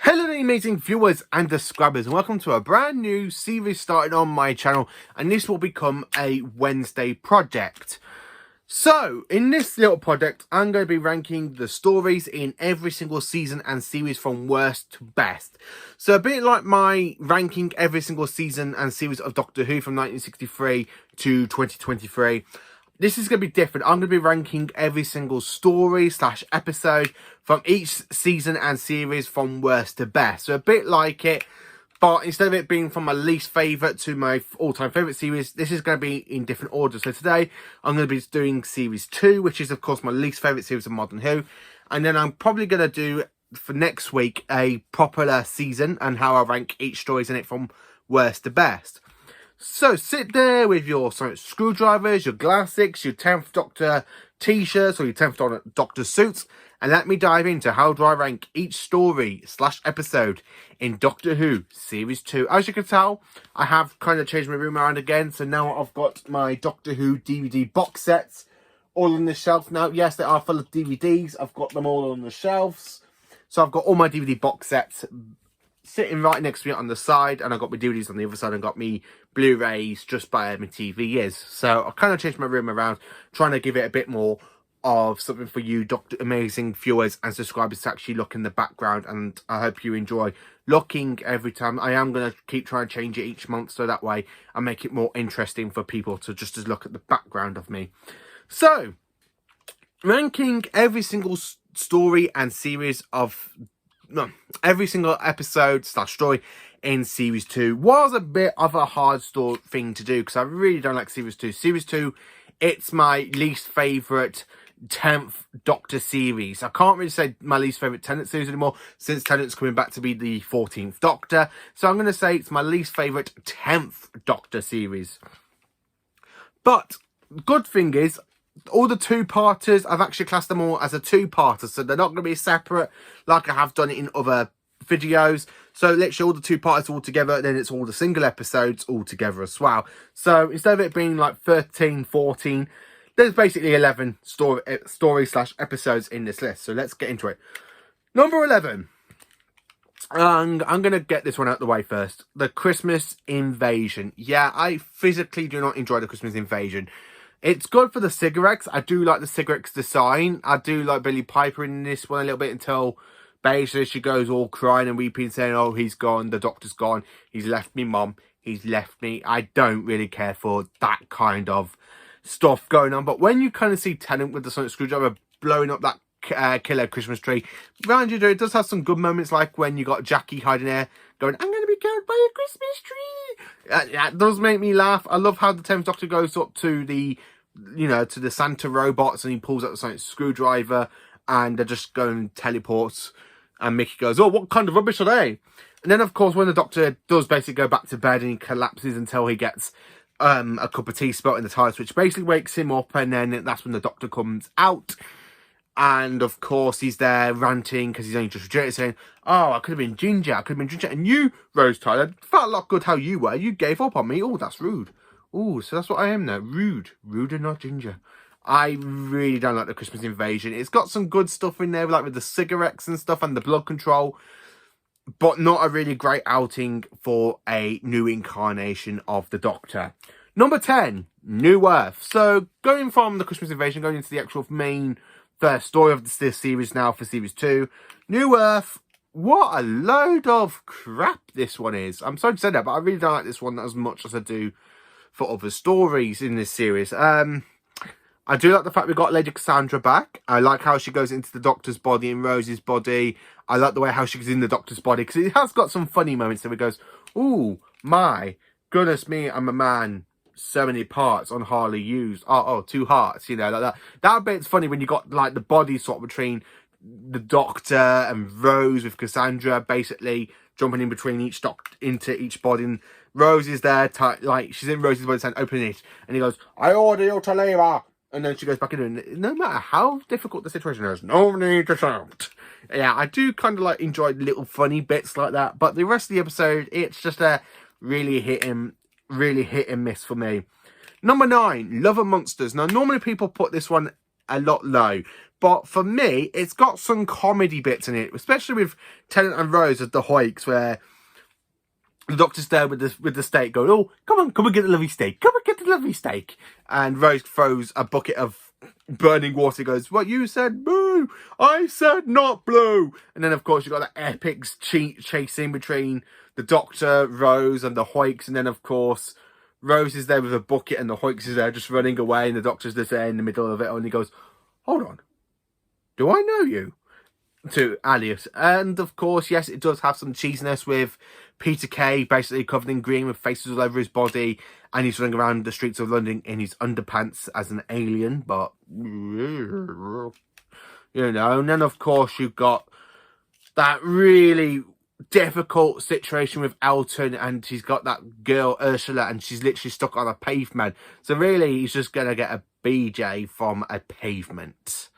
Hello amazing viewers and subscribers, and welcome to a brand new series started on my channel, and this will become a Wednesday project. So in this little project I'm going to be ranking the stories in every single season and series from worst to best. So a bit like my ranking every single season and series of Doctor Who from 1963 to 2023. This is going to be different. I'm going to be ranking every single story / episode from each season and series from worst to best. So a bit like it, but instead of it being from my least favourite to my all-time favourite series, this is going to be in different order. So today, I'm going to be doing Series 2, which is, of course, my least favourite series of Modern Who. And then I'm probably going to do, for next week, a proper season and how I rank each stories in it from worst to best. So sit there with your sonic screwdrivers, your glassix, your 10th Doctor t-shirts or your 10th Doctor suits, and let me dive into how do I rank each story / episode in Doctor Who Series 2. As you can tell, I have kind of changed my room around again, so now I've got my Doctor Who DVD box sets all on the shelf now. Yes, they are full of DVDs. I've got them all on the shelves. So I've got all my DVD box sets sitting right next to me on the side, and I've got my DVDs on the other side, and got me Blu-rays just by my TV is. So I kind of changed my room around, trying to give it a bit more of something for you amazing viewers and subscribers to actually look in the background, and I hope you enjoy looking every time. I am going to keep trying to change it each month, so that way I make it more interesting for people to just look at the background of me. So, ranking every single story and series of every single episode / story in Series 2 was a bit of a hard thing to do, because I really don't like Series 2. Series 2, it's my least favourite 10th Doctor series. I can't really say my least favourite Tennant series anymore, since Tennant's coming back to be the 14th Doctor. So I'm going to say it's my least favourite 10th Doctor series. But good thing is, all the two-parters, I've actually classed them all as a two-parter, so they're not going to be separate like I have done it in other videos. So literally all the two-parters all together, then it's all the single episodes all together as well. So instead of it being like 13, 14, there's basically 11 story / episodes in this list. So let's get into it. Number 11. I'm going to get this one out of the way first. The Christmas Invasion. Yeah, I physically do not enjoy the Christmas Invasion. It's good for the cigarettes. I do like the cigarettes design. I do like Billie Piper in this one a little bit, until basically she goes all crying and weeping, saying, oh, he's gone, the Doctor's gone, he's left me, Mum, he's left me. I don't really care for that kind of stuff going on. But when you kind of see Tennant with the sonic screwdriver blowing up that killer Christmas tree, around you, it does have some good moments, like when you got Jackie hiding there going, I'm going to be killed by a Christmas tree. That does make me laugh. I love how the 10th Doctor goes up to the, to the Santa robots, and he pulls out the sonic screwdriver, and they're just going teleports, and Mickey goes, oh, what kind of rubbish are they? And then, of course, when the Doctor does basically go back to bed, and he collapses until he gets a cup of tea spot in the TARDIS, which basically wakes him up, and then that's when the Doctor comes out. And, of course, he's there ranting because he's only just rejected, saying, oh, I could have been Ginger. I could have been Ginger. And you, Rose Tyler, felt a lot good how you were. You gave up on me. Oh, that's rude. Oh, so that's what I am now. Rude. Rude and not Ginger. I really don't like the Christmas Invasion. It's got some good stuff in there, like with the cigarettes and stuff and the blood control, but not a really great outing for a new incarnation of the Doctor. Number 10, New Earth. So, going from the Christmas Invasion, going into the actual main first story of this series now for Series 2. New Earth, what a load of crap this one is. I'm sorry to say that, but I really don't like this one as much as I do for other stories in this series. I do like the fact we got Lady Cassandra back. I like how she goes into the Doctor's body and Rose's body. I like the way how she's in the Doctor's body, because it has got some funny moments where it goes, ooh, my goodness me, I'm a man. So many parts on hardly used. Oh, 2 hearts, like that. That bit's funny when you got like the body swap between the Doctor and Rose, with Cassandra basically jumping in between into each body. And Rose is there, like she's in Rose's body saying, open it. And he goes, I order you to leave her. And then she goes back in, and no matter how difficult the situation is, no need to shout. Yeah, I do kind of like enjoy little funny bits like that. But the rest of the episode, it's just a really hit and miss for me. Number 9, Love and Monsters. Now, normally people put this one a lot low, But for me, it's got some comedy bits in it, especially with Tennant and Rose as the Hoyks, where the Doctor's there with the steak going, oh, come and get the lovely steak. Come and get the lovely steak. And Rose throws a bucket of burning water, goes, what, you said blue? I said not blue. And then, of course, you've got that epic chasing between the Doctor, Rose, and the Hoyks. And then, of course, Rose is there with a bucket and the Hoyks is there just running away. And the Doctor's just there in the middle of it. And he goes, hold on. Do I know you? To Alias. And of course, yes, it does have some cheesiness with Peter Kay basically covered in green with faces all over his body, and he's running around the streets of London in his underpants as an alien. But you know, and then of course you've got that really difficult situation with Elton, and he's got that girl Ursula, and she's literally stuck on a pavement. So really, he's just gonna get a BJ from a pavement.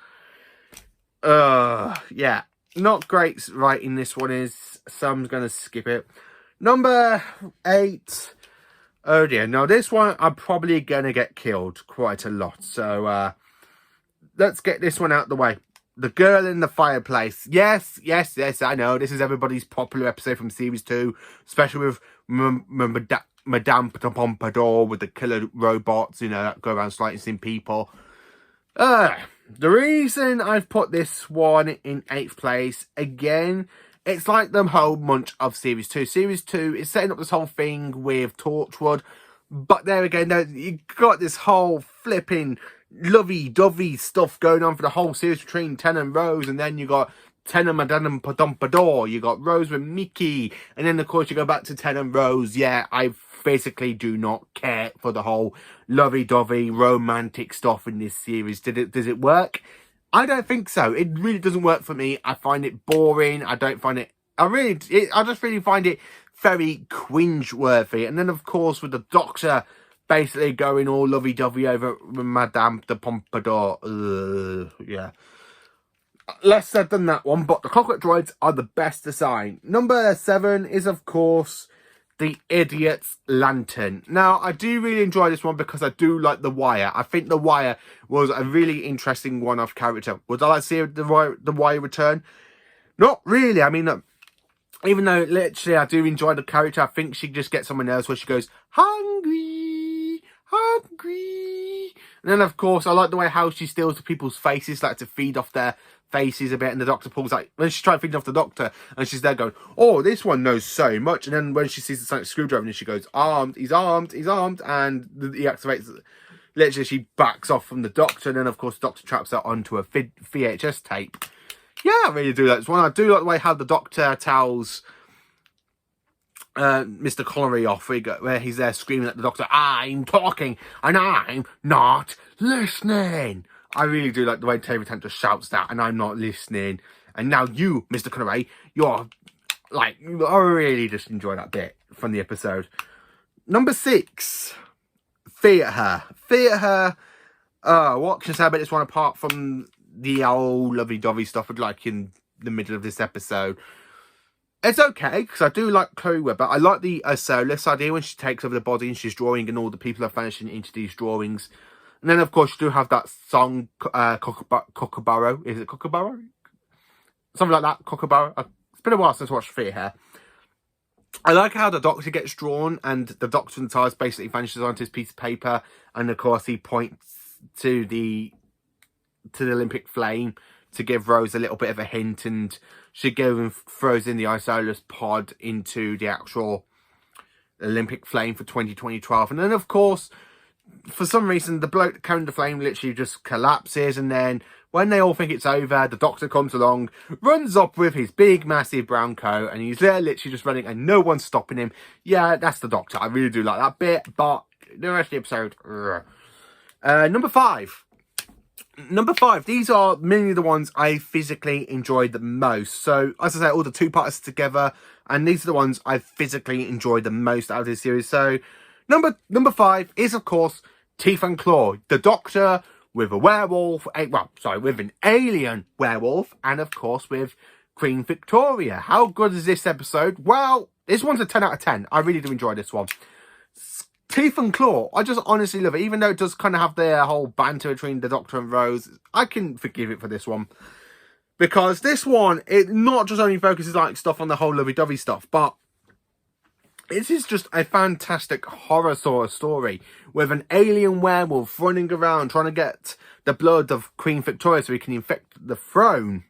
Yeah, not great writing this one is, so I'm gonna skip it. Number 8. Oh dear, now this one I'm probably gonna get killed quite a lot, so let's get this one out of the way. The Girl in the Fireplace. Yes, I know, this is everybody's popular episode from series 2, especially with Madame Pompadour with the killer robots, you know, that go around slicing people. The reason I've put this one in 8th place, again, it's like the whole munch of Series 2. Series 2 is setting up this whole thing with Torchwood, but there again, you got this whole flipping lovey-dovey stuff going on for the whole series between Tennant and Rose, and then you got Tennant, Madame Pompadour, you got Rose with Mickey, and then of course you go back to Tennant and Rose. Yeah, I basically do not care for the whole lovey-dovey romantic stuff in this series. Does it work? I don't think so. It really doesn't work for me. I find it boring. I don't find it... I just really find it very cringe-worthy. And then, of course, with the Doctor basically going all lovey-dovey over Madame de Pompadour. Yeah. Less said than that one, but the Clockwork Droids are the best design. Number 7 is, of course, The Idiot's Lantern. Now, I do really enjoy this one because I do like The Wire. I think The Wire was a really interesting one-off character. Would I like to see The Wire return? Not really. I mean, even though literally I do enjoy the character, I think she just gets someone else where she goes, hungry, hungry. And then, of course, I like the way how she steals people's faces, like to feed off their faces a bit, and the Doctor pulls like when she's trying to feed off the Doctor, and she's there going, oh, this one knows so much. And then when she sees the sonic screwdriver, and she goes, armed, he's armed, and he activates. Literally, she backs off from the Doctor, and then of course the Doctor traps her onto a VHS tape. Yeah, I really do like this one. I do like the way how the Doctor tells Mr. Connery off, where he's there screaming at the Doctor, I'm talking and I'm not listening. I really do like the way Terry Tant just shouts that, and I'm not listening. And now you, Mr. Connery, you're like, I really just enjoy that bit from the episode. Number 6, Theatre. Theatre. What can I say about this one apart from the old lovey-dovey stuff I'd like in the middle of this episode? It's okay, because I do like Chloe Webber. I like the Solus idea when she takes over the body and she's drawing and all the people are vanishing into these drawings. And then, of course, you do have that song, Kookaburra. Is it Kookaburra? Something like that, Kookaburra. It's been a while since I watched Theatre. I like how the Doctor gets drawn and the Doctor and TARDIS basically vanishes onto his piece of paper. And, of course, he points to the Olympic flame to give Rose a little bit of a hint. And she goes and throws in the Isolus pod into the actual Olympic flame for 2012. And then, of course, for some reason, the bloke carrying the flame literally just collapses, and then when they all think it's over, the Doctor comes along, runs up with his big, massive brown coat, and he's there literally just running, and no one's stopping him. Yeah, that's the Doctor. I really do like that bit, but the rest of the episode... Number 5. Number 5. These are mainly the ones I physically enjoyed the most. So, as I say, all the two-parters together, and these are the ones I physically enjoyed the most out of this series. So, Number 5 is, of course, Teeth and Claw. The Doctor with a werewolf, with an alien werewolf, and, of course, with Queen Victoria. How good is this episode? Well, this one's a 10 out of 10. I really do enjoy this one. Teeth and Claw, I just honestly love it. Even though it does kind of have the whole banter between the Doctor and Rose, I can forgive it for this one. Because this one, it not just only focuses like stuff on the whole lovey-dovey stuff, but this is just a fantastic horror sort of story with an alien werewolf running around trying to get the blood of Queen Victoria so he can infect the throne.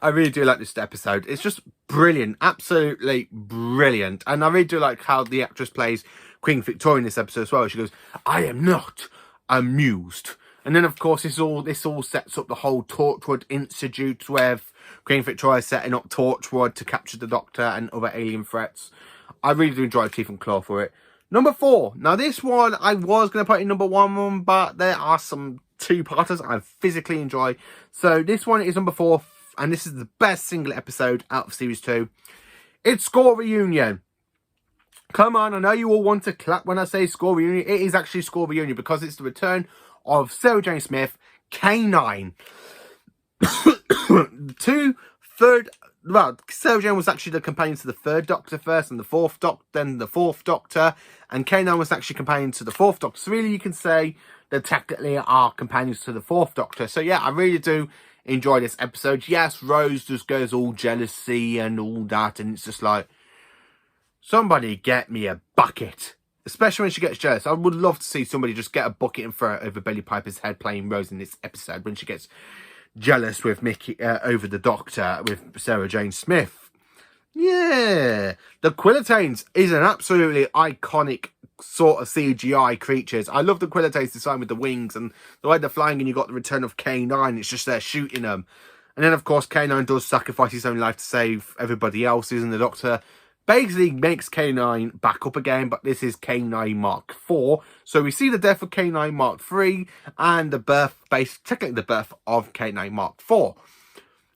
I really do like this episode. It's just brilliant. Absolutely brilliant. And I really do like how the actress plays Queen Victoria in this episode as well. She goes, I am not amused. And then, of course, this all sets up the whole Torchwood Institute where Queen Victoria is setting up Torchwood to capture the Doctor and other alien threats. I really do enjoy Teeth and Claw for it. Number 4. Now, this one I was going to put in number 1, but there are some two-parters I physically enjoy. So this one is number 4. And this is the best single episode out of Series 2. It's Score Reunion. Come on, I know you all want to clap when I say Score Reunion. It is actually Score Reunion because it's the return of Sarah Jane Smith, K9. Sarah Jane was actually the companion to the 3rd Doctor first, and the 4th Doctor, then the 4th Doctor. And K9 was actually companion to the 4th Doctor. So really you can say they technically are companions to the 4th Doctor. So yeah, I really do enjoy this episode. Yes, Rose just goes all jealousy and all that, and it's just like, somebody get me a bucket. Especially when she gets jealous. I would love to see somebody just get a bucket and throw it over Billie Piper's head playing Rose in this episode when she gets jealous with Mickey over the Doctor with Sarah Jane Smith. Yeah, the Quillitanes is an absolutely iconic sort of CGI creatures. I love the Quillitanes design with the wings and the way they're flying, and you got the return of K9. It's just they're shooting them. And then, of course, K9 does sacrifice his own life to save everybody else's, and the Doctor basically makes K9 back up again, but this is K9 Mark IV. So we see the death of K9 Mark III and the birth, technically the birth of K9 Mark IV.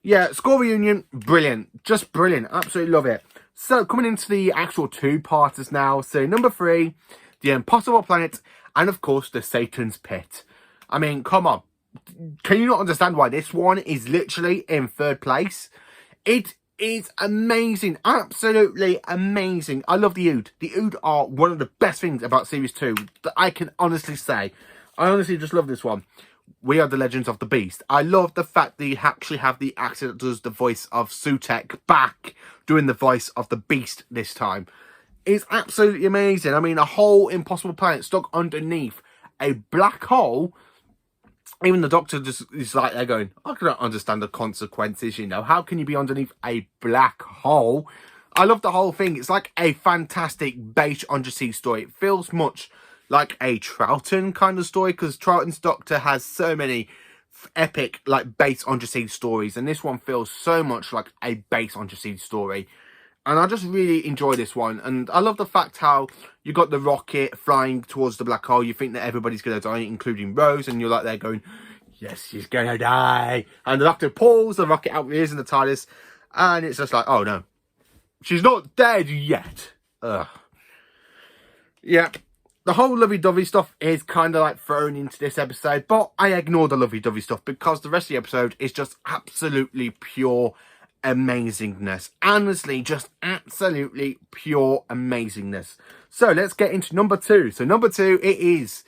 Yeah, Score Reunion, brilliant. Just brilliant. Absolutely love it. So, coming into the actual two-parters now. So, number 3, The Impossible Planet, and of course, The Satan's Pit. I mean, come on. Can you not understand why this one is literally in 3rd place? It is amazing. Absolutely amazing. I love the Ood. The Ood are one of the best things about Series 2 that I can honestly say. I honestly just love this one. We Are the Legends of the Beast. I love the fact that you actually have the actor that does the voice of Sutek back doing the voice of the Beast this time. It's absolutely amazing. I mean, a whole impossible planet stuck underneath a black hole. Even the Doctor just is like, they're going, I cannot understand the consequences, you know. How can you be underneath a black hole? I love the whole thing. It's like a fantastic base undersea story. It feels much like a Troughton kind of story, because Troughton's Doctor has so many epic like base undersea stories, and this one feels so much like a base undersea story. And I just really enjoy this one. And I love the fact how you got the rocket flying towards the black hole. You think that everybody's going to die, including Rose. And you're like there going, yes, she's going to die. And the Doctor pulls the rocket out of his in the TARDIS. And it's just like, oh no, she's not dead yet. Ugh. Yeah. The whole lovey-dovey stuff is kind of like thrown into this episode. But I ignore the lovey-dovey stuff because the rest of the episode is just absolutely pure amazingness. Honestly, just absolutely pure amazingness. So let's get into number 2. So number 2, it is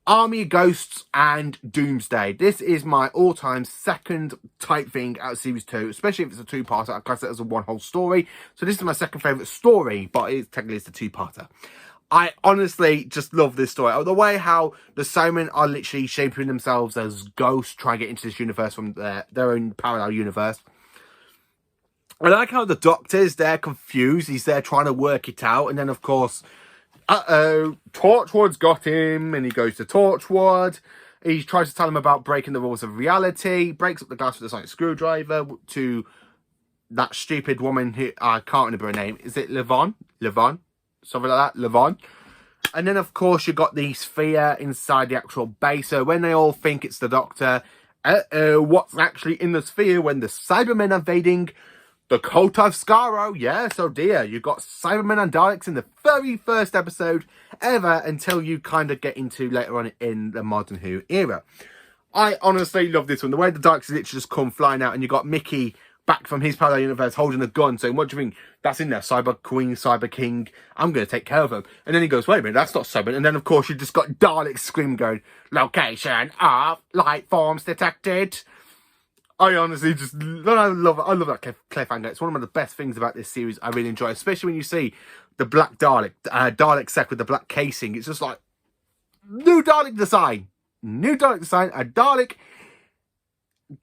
Army of Ghosts and Doomsday. This is my all-time second type thing out of Series 2, especially if it's a two-parter. I class it as a one whole story. So this is my second favourite story, but technically it's a two-parter. I honestly just love this story. The way how the Cybermen are literally shaping themselves as ghosts, trying to get into this universe from their own parallel universe. I like how the Doctor's there confused. He's there trying to work it out. And then, of course, Torchwood's got him. And he goes to Torchwood. He tries to tell him about breaking the rules of reality. Breaks up the glass with a sonic screwdriver to that stupid woman who, I can't remember her name. Is it Levon? Something like that. Levon. And then, of course, you got the sphere inside the actual base. So when they all think it's the Doctor, what's actually in the sphere when the Cybermen are invading the cult of Skaro? Yes, oh dear. You've got Cybermen and Daleks in the very first episode ever until you kind of get into later on in the modern Who era. I honestly love this one. The way the Daleks literally just come flying out and you got Mickey back from his parallel universe holding a gun, saying, what do you think? That's in there, Cyber Queen, Cyber King, I'm going to take care of them. And then he goes, wait a minute, that's not Cyber. And then, of course, you just got Dalek scream going, location of light forms detected. I honestly just, I love that cliffhanger. It's one of the best things about this series I really enjoy, especially when you see the black Dalek, Dalek sec with the black casing. It's just like, new Dalek design, a Dalek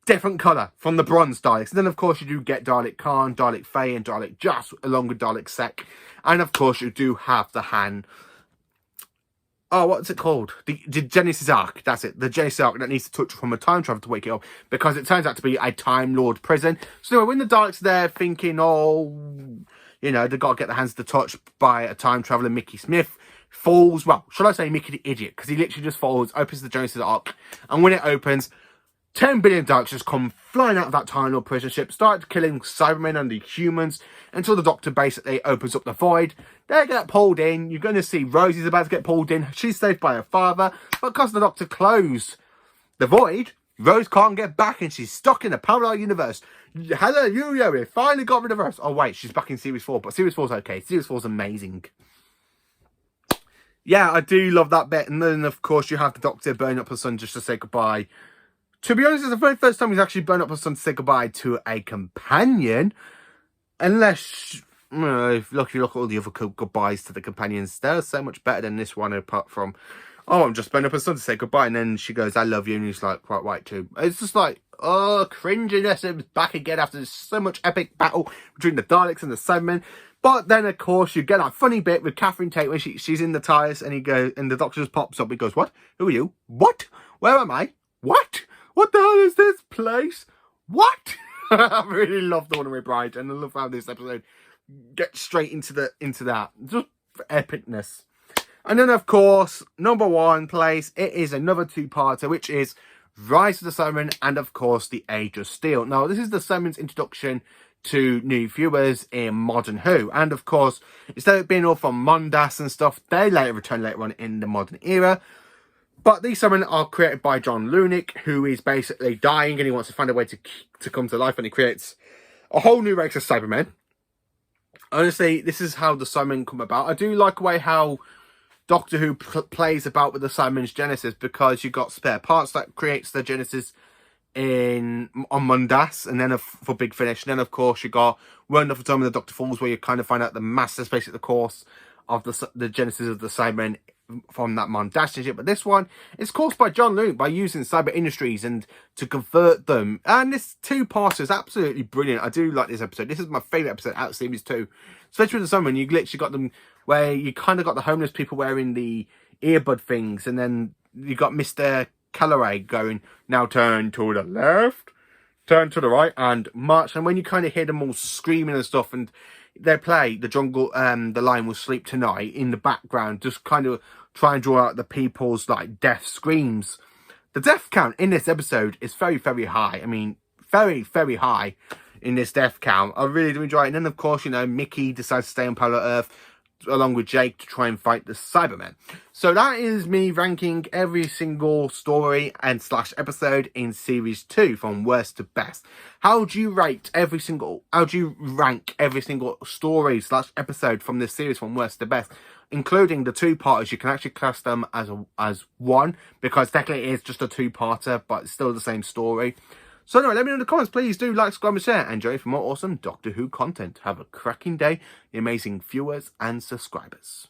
different colour from the bronze Daleks. And then, of course, you do get Dalek Khan, Dalek Faye, and Dalek Jas, along with Dalek Sec. And, of course, you do have the Han. Oh, what's it called? The Genesis Arc. That's it. The Genesis Arc that needs to touch from a time travel to wake it up, because it turns out to be a Time Lord prison. So anyway, when the Daleks are there thinking, oh, you know, they've got to get their hands to touch by a time traveller, Mickey Smith falls. Well, should I say Mickey the Idiot? Because he literally just falls, opens the Genesis Arc. And when it opens, 10 billion Daleks just come flying out of that Time Lord prison ship, start killing Cybermen and the humans, until the Doctor basically opens up the void. They get pulled in. You're going to see Rosie's about to get pulled in. She's saved by her father. But because the Doctor closed the void, Rose can't get back and she's stuck in a parallel universe. Hallelujah, we finally got rid of her. Oh, wait, she's back in Series 4. But Series 4's okay. Series 4's amazing. Yeah, I do love that bit. And then, of course, you have the Doctor burn up her son just to say goodbye. To be honest, it's the very first time he's actually burned up her son to say goodbye to a companion. Unless, you know, if you look at all the other goodbyes to the companions, they're so much better than this one, apart from, oh, I'm just burning up her son to say goodbye. And then she goes, I love you. And he's like, quite right too. It's just like, oh, cringiness. It was back again after so much epic battle between the Daleks and the Cybermen. But then, of course, you get that funny bit with Catherine Tate when she's in the TARDIS and the Doctor just pops up. He goes, what? Who are you? What? Where am I? What? What the hell is this place? What? I really love The Runaway Bride, and I love how this episode gets straight into that. Just epicness. And then, of course, number one place, it is another two-parter, which is Rise of the Cybermen and, of course, The Age of Steel. Now, this is the Cybermen's introduction to new viewers in Modern Who. And, of course, instead of being all from Mondas and stuff, they later return later on in the modern era. But these Cybermen are created by John Lunick, who is basically dying and he wants to find a way to come to life, and he creates a whole new race of Cybermen. Honestly, this is how the Cybermen come about. I do like the way how Doctor Who plays about with the Cybermen's Genesis, because you've got spare parts that creates the Genesis on Mondas, and then for Big Finish. And then, of course, you got One Enough for Time in the Doctor Falls, where you kind of find out the master, basically the course of the Genesis of the Cybermen from that Mondas ship. But this one is caused by John Luke by using Cyber Industries and to convert them. And this two-parter is absolutely brilliant. I do like this episode. This is my favourite episode out of Series 2. Especially with the Cybermen, you literally got them where you kind of got the homeless people wearing the earbud things, and then you got Mr. Calloway going, now turn to the left, turn to the right, and march. And when you kind of hear them all screaming and stuff, and they play the jungle, the Lion Will Sleep Tonight in the background, just kind of try and draw out the people's like death screams. The death count in this episode is very, very high. I mean, very, very high in this death count. I really do enjoy it. And then, of course, you know, Mickey decides to stay on Parallel Earth along with Jake to try and fight the Cybermen. So that is me ranking every single story and / episode in Series 2 from worst to best. How do you rank every single story / episode from this series from worst to best? Including the two-parters, you can actually class them as one, because technically it is just a two-parter, but it's still the same story. So anyway, let me know in the comments. Please do like, subscribe, and share. And join for more awesome Doctor Who content. Have a cracking day, amazing viewers and subscribers.